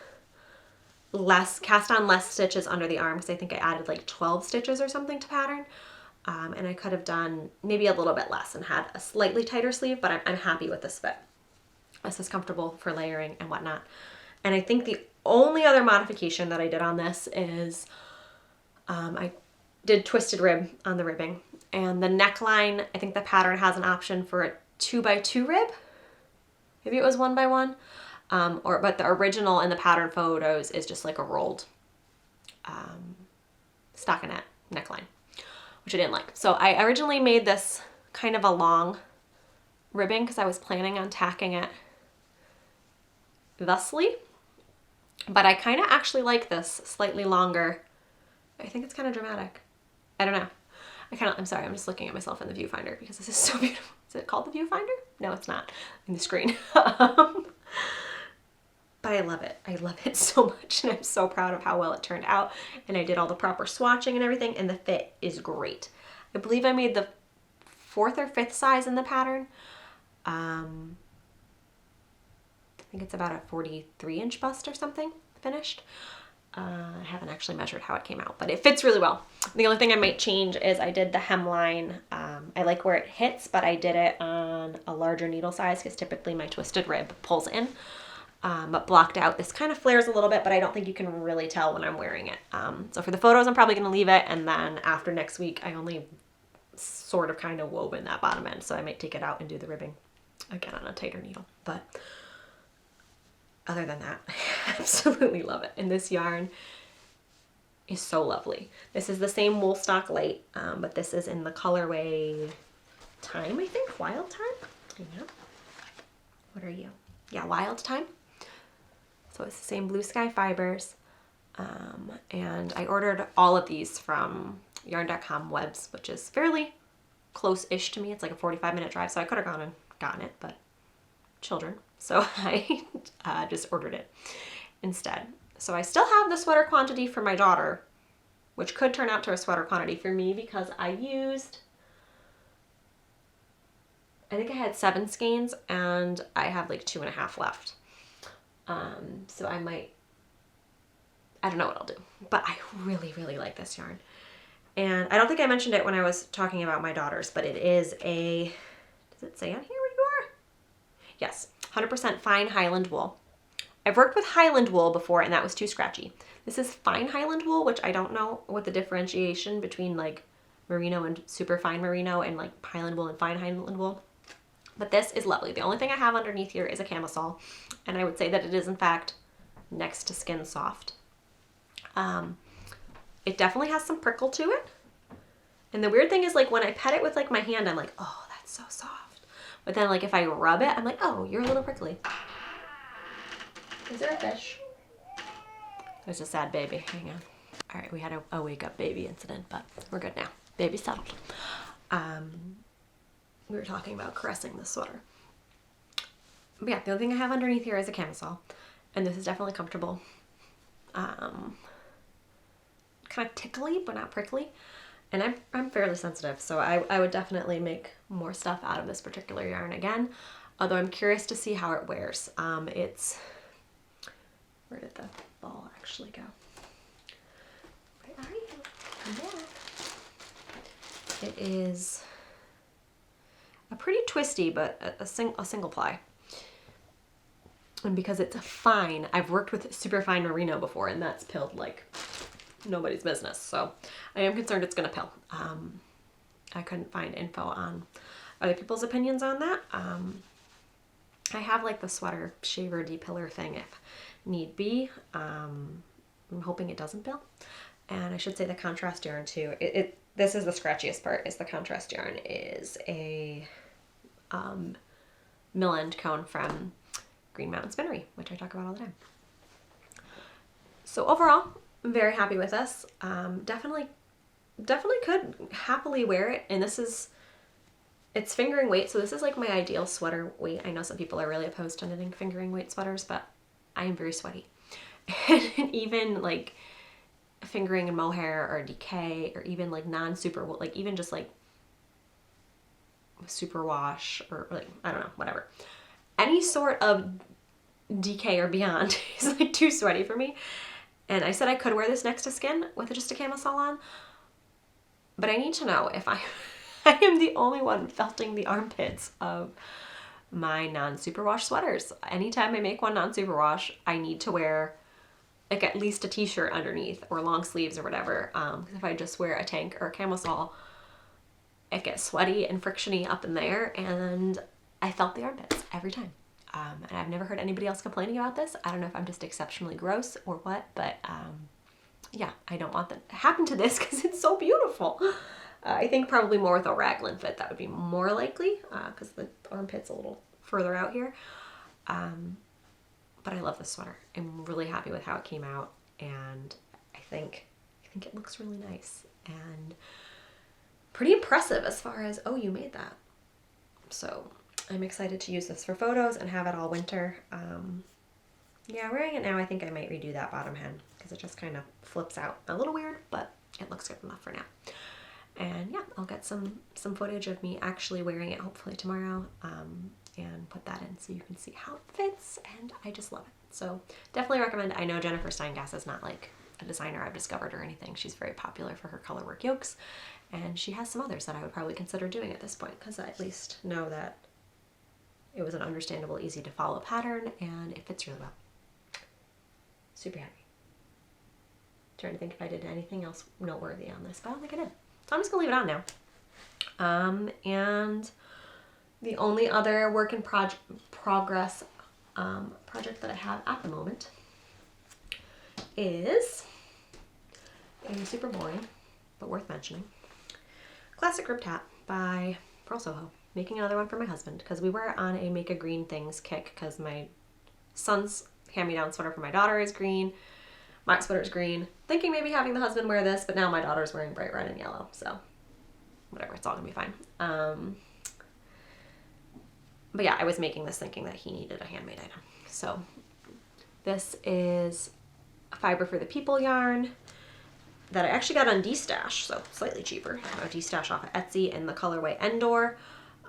cast on less stitches under the arm, because I think I added like 12 stitches or something to pattern. And and I could have done maybe a little bit less and had a slightly tighter sleeve, but I'm happy with this fit. This is comfortable for layering and whatnot. And I think the only other modification that I did on this is I did twisted rib on the ribbing, and the neckline, I think the pattern has an option for a 2x2 rib. Maybe it was 1x1, but the original in the pattern photos is just like a rolled stockinette neckline, which I didn't like. So I originally made this kind of a long ribbing because I was planning on tacking it thusly, but I kind of actually like this slightly longer. I think it's kind of dramatic. I don't know. I'm sorry, I'm just looking at myself in the viewfinder because this is so beautiful. Is it called the viewfinder? No, it's not. In the screen. But I love it. I love it so much, and I'm so proud of how well it turned out. And I did all the proper swatching and everything, and the fit is great. I believe I made the 4th or 5th size in the pattern. I think it's about a 43-inch bust or something finished. I haven't actually measured how it came out, but it fits really well. The only thing I might change is I did the hemline. I like where it hits, but I did it on a larger needle size because typically my twisted rib pulls in. But blocked out. This kind of flares a little bit, but I don't think you can really tell when I'm wearing it. So for the photos, I'm probably going to leave it, and then after next week, I only sort of kind of wove in that bottom end, so I might take it out and do the ribbing again on a tighter needle. But other than that, I absolutely love it. And this yarn is so lovely. This is the same wool stock light, but this is in the colorway Time, I think. Wild Time? Yeah. What are you? Yeah, Wild Time. So it's the same Blue Sky Fibers. And I ordered all of these from yarn.com webs, which is fairly close-ish to me. It's like a 45-minute drive, so I could have gone and gotten it, but children. So I just ordered it instead. So I still have the sweater quantity for my daughter, which could turn out to a sweater quantity for me because I think I had 7 skeins and I have like 2.5 left. So I don't know what I'll do, but I really, really like this yarn. And I don't think I mentioned it when I was talking about my daughters, but it is does it say on here where you are? Yes, 100% fine Highland wool. I've worked with Highland wool before and that was too scratchy. This is fine Highland wool, which I don't know what the differentiation between like merino and super fine merino and like Highland wool and fine Highland wool. But this is lovely. The only thing I have underneath here is a camisole, and I would say that it is in fact next to skin soft. It definitely has some prickle to it. And the weird thing is like when I pet it with like my hand, I'm like, oh, that's so soft. But then like if I rub it, I'm like, oh, you're a little prickly. Is there a fish? There's a sad baby. Hang on. All right, we had a wake up baby incident, but we're good now. Baby's settled. We were talking about caressing this sweater. But yeah, the only thing I have underneath here is a camisole, and this is definitely comfortable. Kind of tickly, but not prickly. And I'm fairly sensitive, so I would definitely make more stuff out of this particular yarn again. Although I'm curious to see how it wears. Where did the ball actually go? Where are you? Come back. It is a pretty twisty, but a single ply. And because it's fine, I've worked with super fine merino before, and that's pilled like nobody's business. So I am concerned it's gonna pill. I couldn't find info on other people's opinions on that. I have like the sweater shaver depiller thing if need be. I'm hoping it doesn't pill. And I should say the contrast yarn too. This is the scratchiest part, is the contrast yarn is a mill end cone from Green Mountain Spinnery, which I talk about all the time. So overall, I'm very happy with this. Definitely could happily wear it. And it's fingering weight, so this is like my ideal sweater weight. I know some people are really opposed to knitting fingering weight sweaters, but I am very sweaty. And even like fingering in mohair or DK or even like non-super, like even just like super wash or like, I don't know, whatever. Any sort of DK or beyond is like too sweaty for me. And I said I could wear this next to skin with just a camisole on, but I need to know if I am the only one felting the armpits of my non-superwash sweaters. Anytime I make one non-superwash, I need to wear like at least a t-shirt underneath or long sleeves or whatever. Because if I just wear a tank or a camisole, it gets sweaty and frictiony up in there, and I felt the armpits every time. And I've never heard anybody else complaining about this. I don't know if I'm just exceptionally gross or what, but yeah, I don't want that to happen to this because it's so beautiful. I think probably more with a raglan fit that would be more likely because the armpit's a little further out here. But I love this sweater. I'm really happy with how it came out, and I think it looks really nice and pretty impressive as far as, oh, you made that. So I'm excited to use this for photos and have it all winter. Yeah, wearing it now, I think I might redo that bottom hem because it just kind of flips out a little weird, but it looks good enough for now. And yeah, I'll get some footage of me actually wearing it hopefully tomorrow, and put that in so you can see how it fits, and I just love it. So definitely recommend. I know Jennifer Steingass is not like a designer I've discovered or anything. She's very popular for her Colorwork yokes, and she has some others that I would probably consider doing at this point because I at least know that it was an understandable, easy to follow pattern, and it fits really well. Super happy. Trying to think if I did anything else noteworthy on this, but I don't think I did. So I'm just gonna leave it on now. And the only other work in progress project that I have at the moment is a super boring but worth mentioning classic ribbed hat by Pearl Soho. Making another one for my husband because we were on a make a green things kick because my son's hand-me-down sweater for my daughter is green. My sweater is green. Thinking maybe having the husband wear this, but now my daughter's wearing bright red and yellow, so whatever, it's all gonna be fine. But yeah, I was making this thinking that he needed a handmade item. So this is a Fiber for the People yarn that I actually got on D-Stash, so slightly cheaper. I got D-Stash off of Etsy in the colorway Endor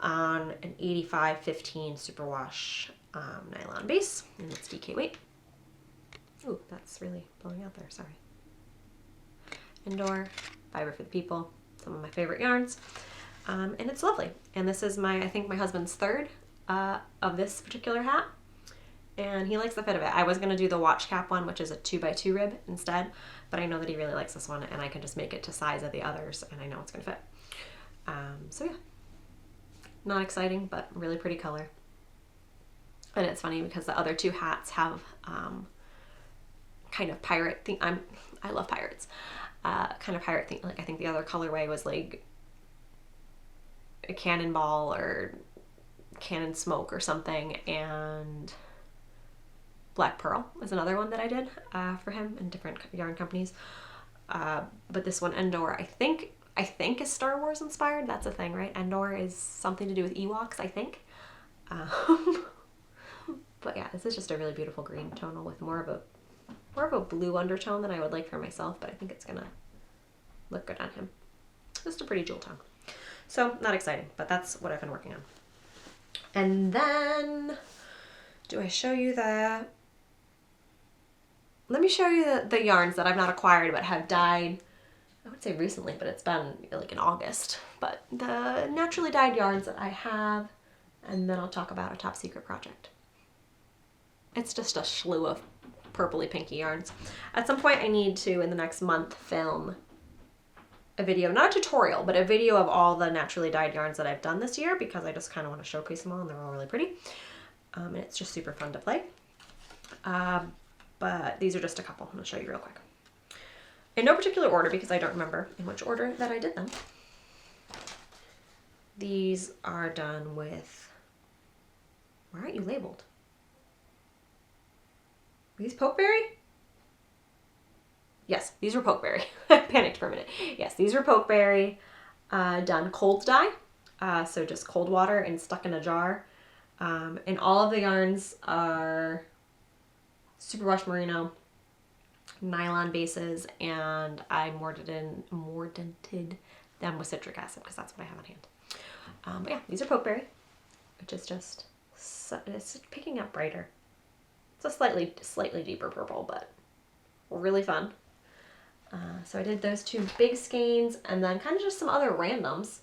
on an 85-15 superwash nylon base, and it's DK weight. Ooh, that's really blowing out there, sorry. Endor, Fiber for the People, some of my favorite yarns. And it's lovely. And this is I think my husband's third of this particular hat. And he likes the fit of it. I was going to do the watch cap one, which is a 2x2 rib instead, but I know that he really likes this one, and I can just make it to size of the others, and I know it's going to fit. So yeah, not exciting, but really pretty color. And it's funny because the other two hats have kind of pirate thing. I love pirates. Kind of pirate thing. Like I think the other colorway was like a cannonball or cannon smoke or something, and Black Pearl is another one that I did for him in different yarn companies. But this one, Endor, I think is Star Wars inspired. That's a thing, right? Endor is something to do with Ewoks, I think. But yeah, this is just a really beautiful green tonal with more of a blue undertone than I would like for myself, but I think it's gonna look good on him. Just a pretty jewel tone. So not exciting, but that's what I've been working on. And then, do I show you let me show you the yarns that I've not acquired but have dyed, I would say recently, but it's been like in August. But the naturally dyed yarns that I have, and then I'll talk about a top secret project. It's just a slew of purpley pinky yarns. At some point I need to, in the next month, film a video, not a tutorial, but a video of all the naturally dyed yarns that I've done this year because I just kind of want to showcase them all and they're all really pretty. And it's just super fun to play. But these are just a couple. I'm going to show you real quick. In no particular order because I don't remember in which order that I did them. These are done with, why aren't you labeled? Are these pokeberry? Yes, these were pokeberry. I panicked for a minute. Yes, these were pokeberry, done cold dye. So just cold water and stuck in a jar. And all of the yarns are superwash merino, nylon bases, and I mordanted them with citric acid because that's what I have on hand. But yeah, these are pokeberry, which is just, it's picking up brighter. It's a slightly deeper purple, but really fun. So I did those two big skeins and then kind of just some other randoms.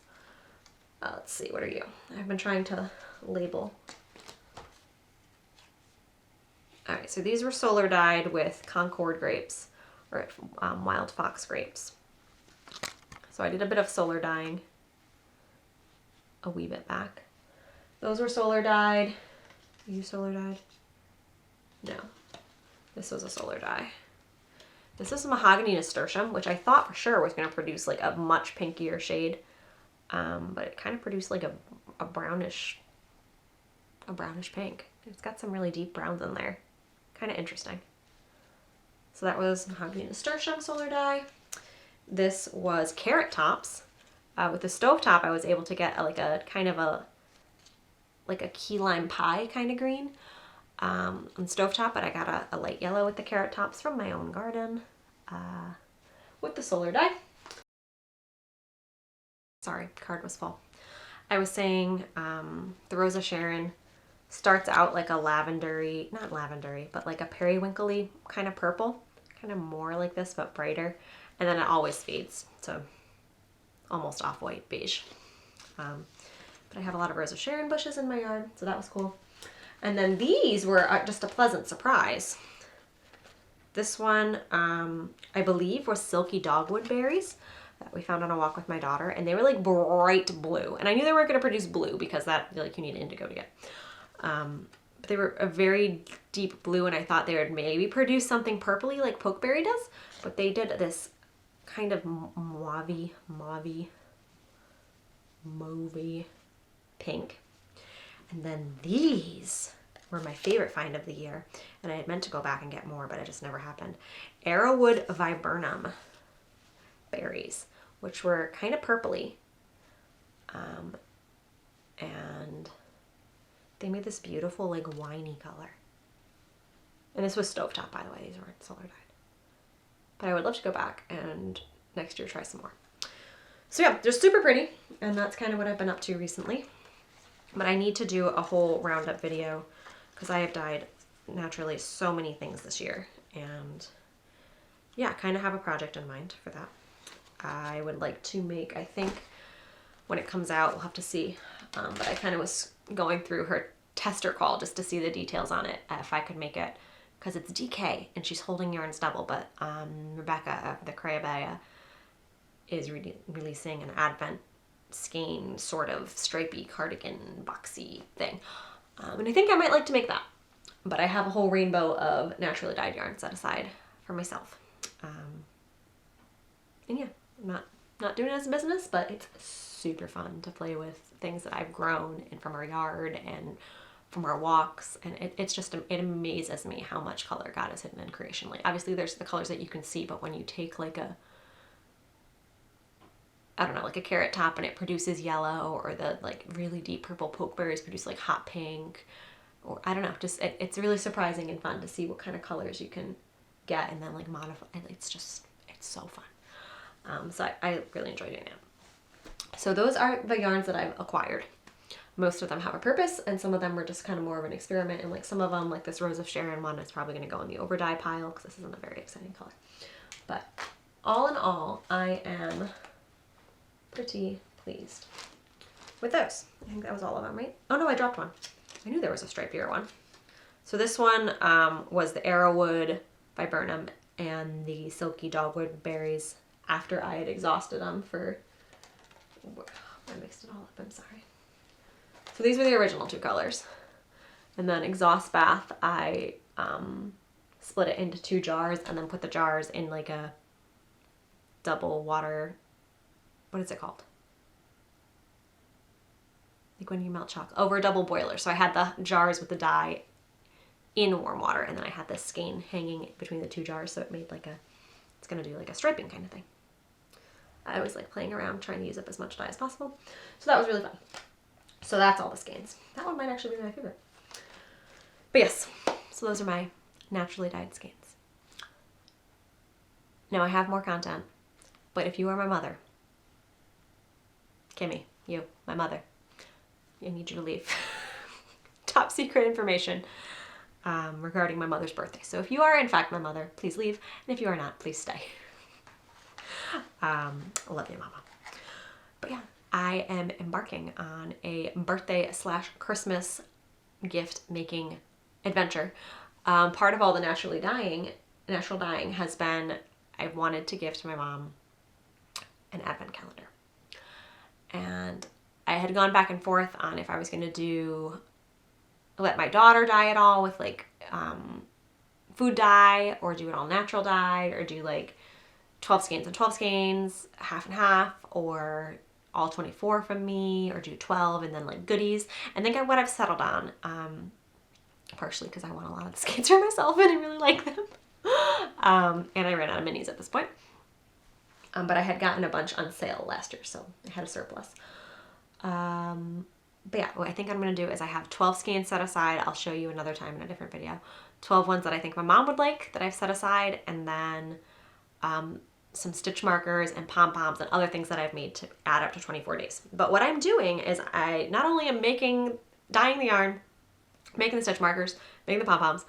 Let's see, what are you? I've been trying to label. Alright, so these were solar dyed with Concord grapes, or wild fox grapes. So I did a bit of solar dyeing a wee bit back. Those were solar dyed. Are you solar dyed? No. This was a solar dye. This is mahogany nasturtium, which I thought for sure was going to produce like a much pinkier shade. But it kind of produced like a brownish pink. It's got some really deep browns in there. Kind of interesting. So that was mahogany nasturtium solar dye. This was carrot tops. With the stove top, I was able to get like a kind of a key lime pie kind of green on stove top, but I got a light yellow with the carrot tops from my own garden with the solar dye. Sorry, card was full. I was saying the Rose of Sharon starts out like a lavendery, not lavendery, but like a periwinkly kind of purple, kind of more like this but brighter, and then it always fades, so almost off-white beige. But I have a lot of Rose of Sharon bushes in my yard, so that was cool. And then these were just a pleasant surprise. This one, I believe, was silky dogwood berries that we found on a walk with my daughter, and they were like bright blue. And I knew they weren't going to produce blue because that, like, you need indigo to get. But they were a very deep blue, and I thought they would maybe produce something purpley like pokeberry does, but they did this kind of mauve pink. And then these were my favorite find of the year, and I had meant to go back and get more, but it just never happened. Arrowwood viburnum berries, which were kind of purpley, and they made this beautiful like winey color. And this was stovetop, by the way. These weren't solar dyed. But I would love to go back and next year try some more. So yeah, they're super pretty, and that's kind of what I've been up to recently. But I need to do a whole roundup video because I have dyed naturally so many things this year, and yeah, kind of have a project in mind for that. I would like to make, I think when it comes out, we'll have to see, but I kind of was going through her tester call just to see the details on it, if I could make it, because it's DK and she's holding yarns double, but Rebecca of the Crayabaya is releasing an Advent skein sort of stripy cardigan boxy thing, and I think I might like to make that, but I have a whole rainbow of naturally dyed yarn set aside for myself, and yeah, I'm not doing it as a business, but it's super fun to play with things that I've grown and from our yard and from our walks, and it's just, it amazes me how much color God has hidden in creation. Like, obviously there's the colors that you can see, but when you take like a, I don't know, like a carrot top and it produces yellow, or the like really deep purple pokeberries produce like hot pink, or I don't know, just it's really surprising and fun to see what kind of colors you can get and then like modify. It's so fun. So I really enjoy doing that. So those are the yarns that I've acquired. Most of them have a purpose, and some of them were just kind of more of an experiment, and like some of them, like this Rose of Sharon one, is probably going to go in the over dye pile because this isn't a very exciting color. But all in all, I am pretty pleased with those. I think that was all of them, right? Oh no, I dropped one. I knew there was a stripier one. So this one was the Arrowwood viburnum and the silky dogwood berries after I had exhausted them for, I mixed it all up, I'm sorry. So these were the original two colors. And then exhaust bath, I split it into 2 jars and then put the jars in like a double water, what is it called? Like when you melt chocolate, over a double boiler. So I had the jars with the dye in warm water, and then I had this skein hanging between the 2 jars, so it made like a, it's gonna do like a striping kind of thing. I always like playing around trying to use up as much dye as possible. So that was really fun. So that's all the skeins. That one might actually be my favorite. But yes, so those are my naturally dyed skeins. Now I have more content, but if you are my mother, Kimmy, you, my mother, I need you to leave top secret information regarding my mother's birthday. So if you are in fact my mother, please leave, and if you are not, please stay. I love you, Mama. But yeah, I am embarking on a birthday / Christmas gift making adventure. Part of all the natural dyeing has been I wanted to gift my mom an advent calendar. And I had gone back and forth on if I was going to let my daughter dye it all with like food dye, or do it all natural dye, or do like 12 skeins and 12 skeins, half and half, or all 24 from me, or do 12 and then like goodies. I think what I've settled on, partially because I want a lot of the skeins for myself and I really like them. And I ran out of minis at this point. But I had gotten a bunch on sale last year, so I had a surplus. But yeah, what I think I'm going to do is I have 12 skeins set aside. I'll show you another time in a different video. 12 ones that I think my mom would like that I've set aside, and then some stitch markers and pom-poms and other things that I've made to add up to 24 days. But what I'm doing is I not only am dyeing the yarn, making the stitch markers, making the pom-poms,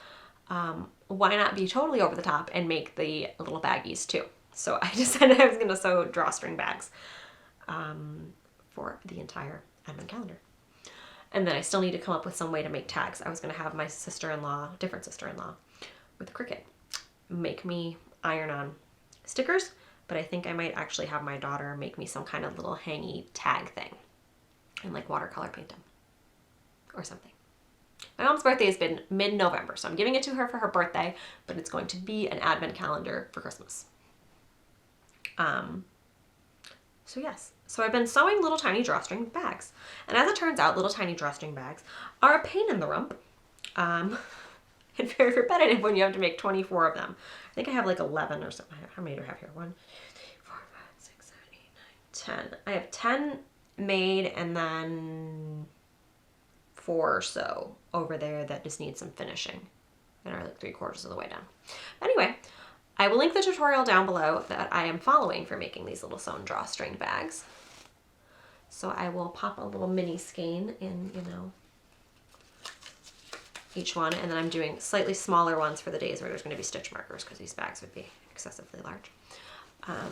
why not be totally over the top and make the little baggies too? So I decided I was going to sew drawstring bags for the entire advent calendar. And then I still need to come up with some way to make tags. I was going to have my different sister-in-law with Cricut, make me iron on stickers, but I think I might actually have my daughter make me some kind of little hangy tag thing and like watercolor paint them or something. My mom's birthday has been mid-November, so I'm giving it to her for her birthday, but it's going to be an advent calendar for Christmas. So yes. So I've been sewing little tiny drawstring bags. And as it turns out, little tiny drawstring bags are a pain in the rump. And very repetitive when you have to make 24 of them. I think I have like 11 or something. How many do I have here? 1, 2, 3, 4, 5, 6, 7, 8, 9, 10. I have 10 made and then 4 or so over there that just need some finishing and are like 3/4 of the way done. Anyway, I will link the tutorial down below that I am following for making these little sewn drawstring bags. So I will pop a little mini skein in, each one, and then I'm doing slightly smaller ones for the days where there's going to be stitch markers because these bags would be excessively large. I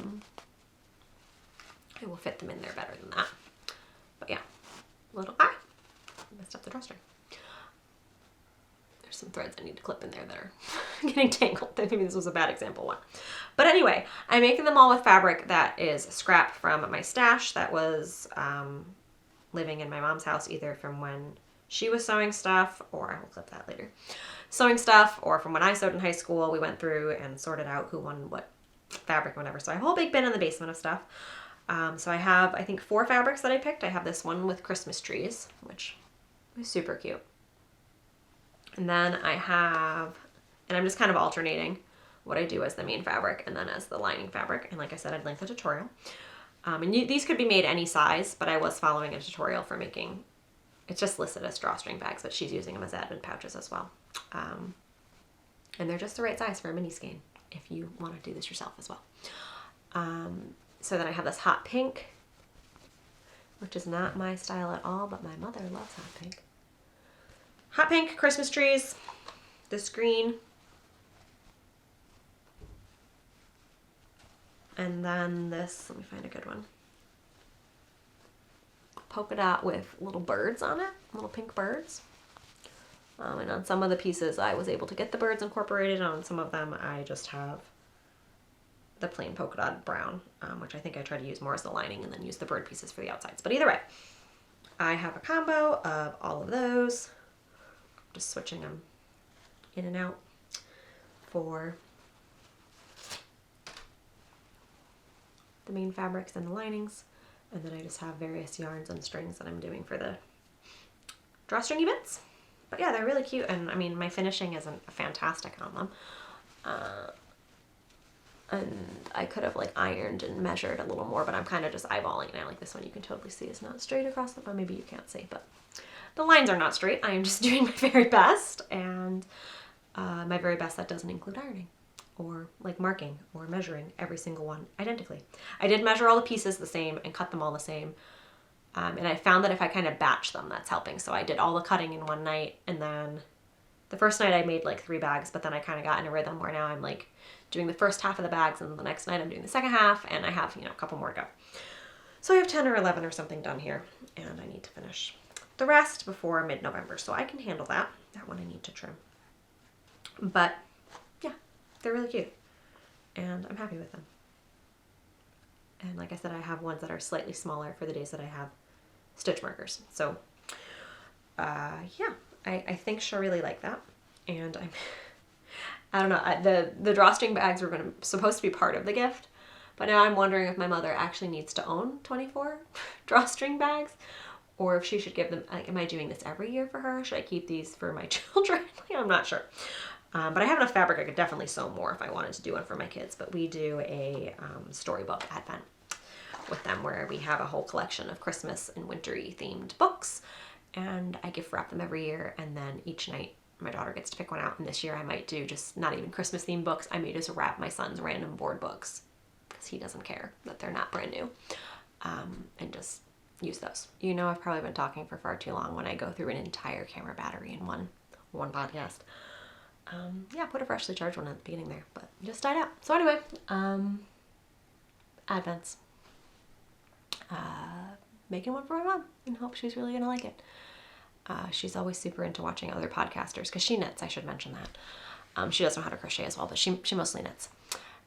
will fit them in there better than that. But yeah, messed up the drawstring. There's some threads I need to clip in there that are getting tangled. Maybe this was a bad example one. But anyway, I'm making them all with fabric that is scrap from my stash that was living in my mom's house, either from when she was sewing stuff, or I will clip that later, sewing stuff, or from when I sewed in high school. We went through and sorted out who won what fabric and whatever. So I have a whole big bin in the basement of stuff. So I have, I think, 4 fabrics that I picked. I have this one with Christmas trees, which is super cute. And then I have, and I'm just kind of alternating what I do as the main fabric and then as the lining fabric. And like I said, I'd link the tutorial. And these could be made any size, but I was following a tutorial for making, it's just listed as drawstring bags, but she's using them as advent pouches as well. And they're just the right size for a mini skein if you want to do this yourself as well. So then I have this hot pink, which is not my style at all, but my mother loves hot pink. Hot pink, Christmas trees, this green, and then this, let me find a good one, polka dot with little birds on it, little pink birds. And on some of the pieces I was able to get the birds incorporated. On some of them I just have the plain polka dot brown, which I think I try to use more as the lining and then use the bird pieces for the outsides. But either way, I have a combo of all of those. Just switching them in and out for the main fabrics and the linings. And then I just have various yarns and strings that I'm doing for the drawstringy bits. But yeah, they're really cute. And I mean, my finishing isn't fantastic on them. And I could have like ironed and measured a little more, but I'm kind of just eyeballing it now. Like this one you can totally see is not straight across the front. Maybe you can't see, but the lines are not straight. I am just doing my very best, and my very best that doesn't include ironing or like marking or measuring every single one identically. I did measure all the pieces the same and cut them all the same. And I found that if I kind of batch them, that's helping. So I did all the cutting in one night, and then the first night I made like 3 bags, but then I kind of got in a rhythm where now I'm like doing the first half of the bags, and the next night I'm doing the second half, and I have, a couple more to go. So I have 10 or 11 or something done here, and I need to finish the rest before mid-November, so I can handle that. That one I need to trim. But yeah, they're really cute, and I'm happy with them. And like I said, I have ones that are slightly smaller for the days that I have stitch markers. So yeah, I think she'll really like that. And I don't know, the drawstring bags were supposed to be part of the gift, but now I'm wondering if my mother actually needs to own 24 drawstring bags, or if she should give them, like, am I doing this every year for her? Should I keep these for my children? I'm not sure. But I have enough fabric I could definitely sew more if I wanted to do one for my kids. But we do a storybook advent with them where we have a whole collection of Christmas and wintry themed books. And I gift wrap them every year. And then each night my daughter gets to pick one out. And this year I might do just not even Christmas themed books. I may just wrap my son's random board books because he doesn't care that they're not brand new. And just use those. You know, I've probably been talking for far too long when I go through an entire camera battery in one podcast. Yeah, put a freshly charged one at the beginning there, but just died out. So anyway, Advents. Making one for my mom and hope she's really gonna like it. She's always super into watching other podcasters because she knits, I should mention that. She does know how to crochet as well, but she mostly knits.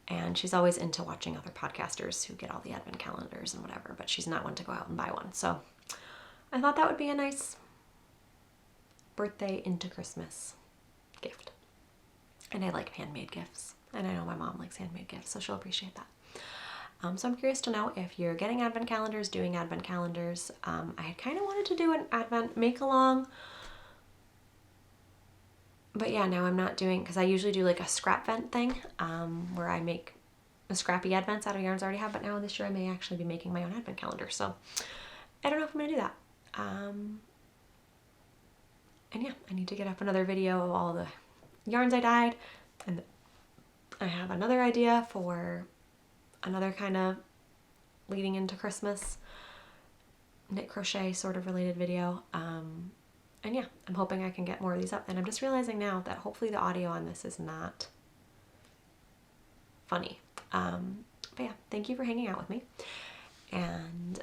And she's always into watching other podcasters who get all the advent calendars and whatever, but she's not one to go out and buy one. So I thought that would be a nice birthday into Christmas gift. And I like handmade gifts. And I know my mom likes handmade gifts, so she'll appreciate that. So I'm curious to know if you're getting advent calendars, doing advent calendars. I kind of wanted to do an advent make-along. But yeah, now I'm not doing, because I usually do like a scrap vent thing, where I make a scrappy advents out of yarns I already have, but now this year I may actually be making my own advent calendar. So I don't know if I'm going to do that. And yeah, I need to get up another video of all the yarns I dyed, and I have another idea for another kind of leading into Christmas knit crochet sort of related video. And yeah, I'm hoping I can get more of these up, and I'm just realizing now that hopefully the audio on this is not funny. But yeah, thank you for hanging out with me, and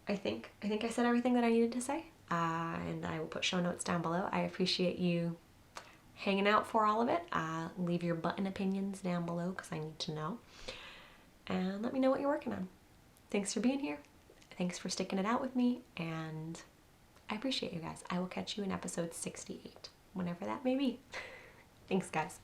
I think I said everything that I needed to say, and I will put show notes down below. I appreciate you hanging out for all of it. Leave your button opinions down below because I need to know, and let me know what you're working on. Thanks for being here. Thanks for sticking it out with me, and I appreciate you guys. I will catch you in episode 68, whenever that may be. Thanks, guys.